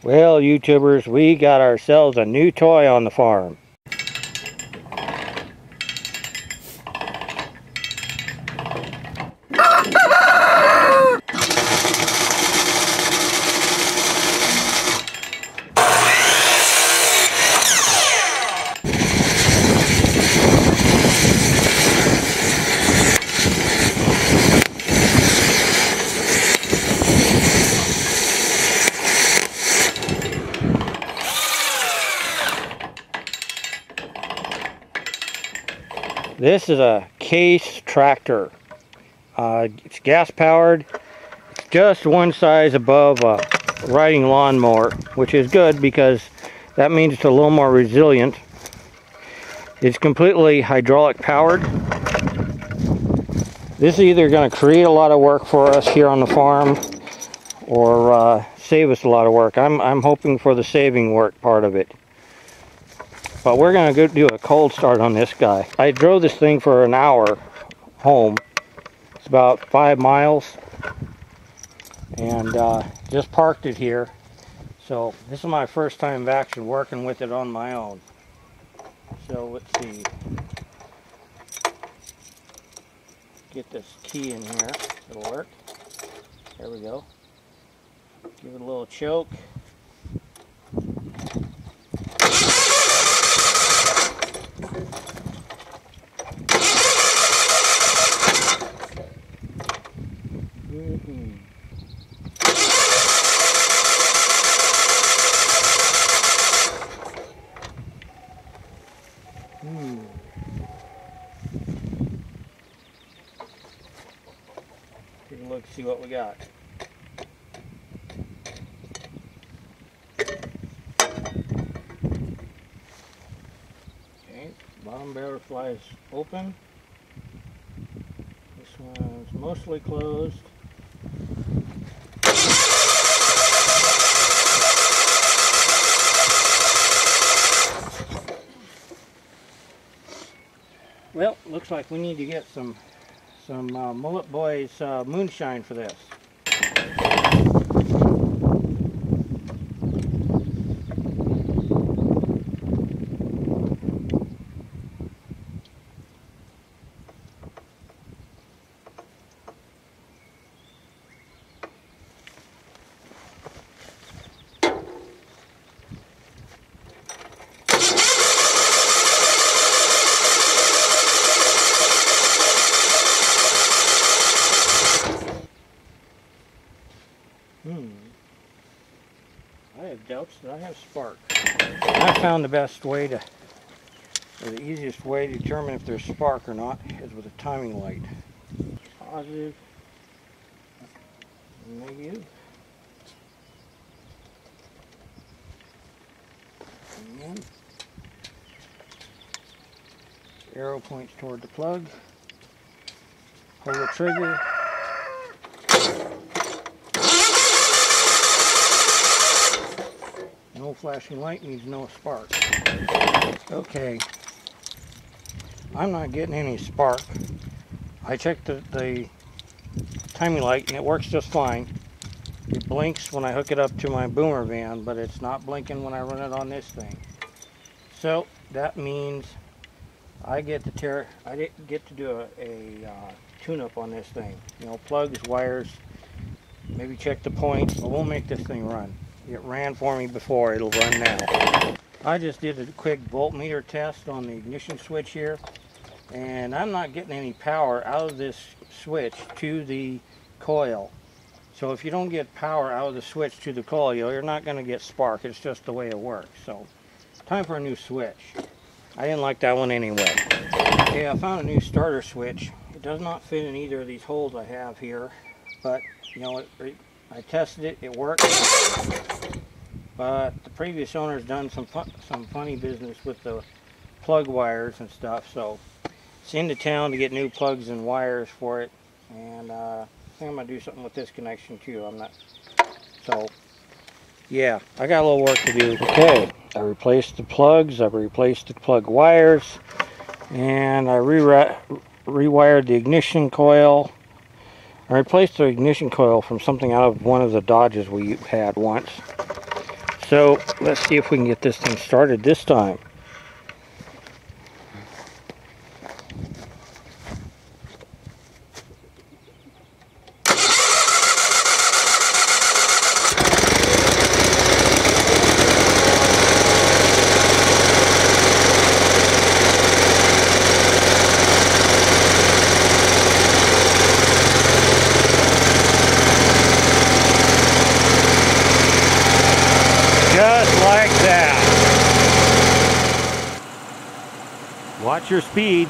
Well, YouTubers, we got ourselves a new toy on the farm. This is a Case tractor. It's gas powered. It's just one size above a riding lawnmower, which is good because that means it's a little more resilient. It's completely hydraulic powered. This is either going to create a lot of work for us here on the farm or save us a lot of work. I'm hoping for the saving work part of it. But we're going to go do a cold start on this guy. I drove this thing for an hour home. It's about 5 miles. And just parked it here. So this is my first time actually working with it on my own. So let's see. Get this key in here. It'll work. There we go. Give it a little choke. Take a look, see what we got. Okay, bottom butterfly is open. This one's mostly closed. Well, looks like we need to get some Mullet Boys moonshine for this. I have doubts that I have spark. I found the best way to, or the easiest way to determine if there's spark or not is with a timing light. Positive, negative, and arrow points toward the plug. Pull the trigger. No flashing light means no spark. Okay, I'm not getting any spark. I checked the timing light and it works just fine. It blinks when I hook it up to my boomer van, but it's not blinking when I run it on this thing. So that means I get to do a tune-up on this thing. You know, plugs, wires, maybe check the points, but we'll make this thing run. It ran for me before, it'll run now. I just did a quick voltmeter test on the ignition switch here, and I'm not getting any power out of this switch to the coil. So if you don't get power out of the switch to the coil, you're not going to get spark. It's just the way it works. So time for a new switch. I didn't like that one anyway. Okay, I found a new starter switch. It does not fit in either of these holes I have here, but you know, I tested it, it works. But the previous owner's done some funny business with the plug wires and stuff, so it's into town to get new plugs and wires for it. And I think I'm gonna do something with this connection too. So yeah, I got a little work to do. Okay, I replaced the plugs, I replaced the plug wires, and I rewired the ignition coil. I replaced the ignition coil from something out of one of the Dodges we had once. So let's see if we can get this thing started this time. Just like that. Watch your speed.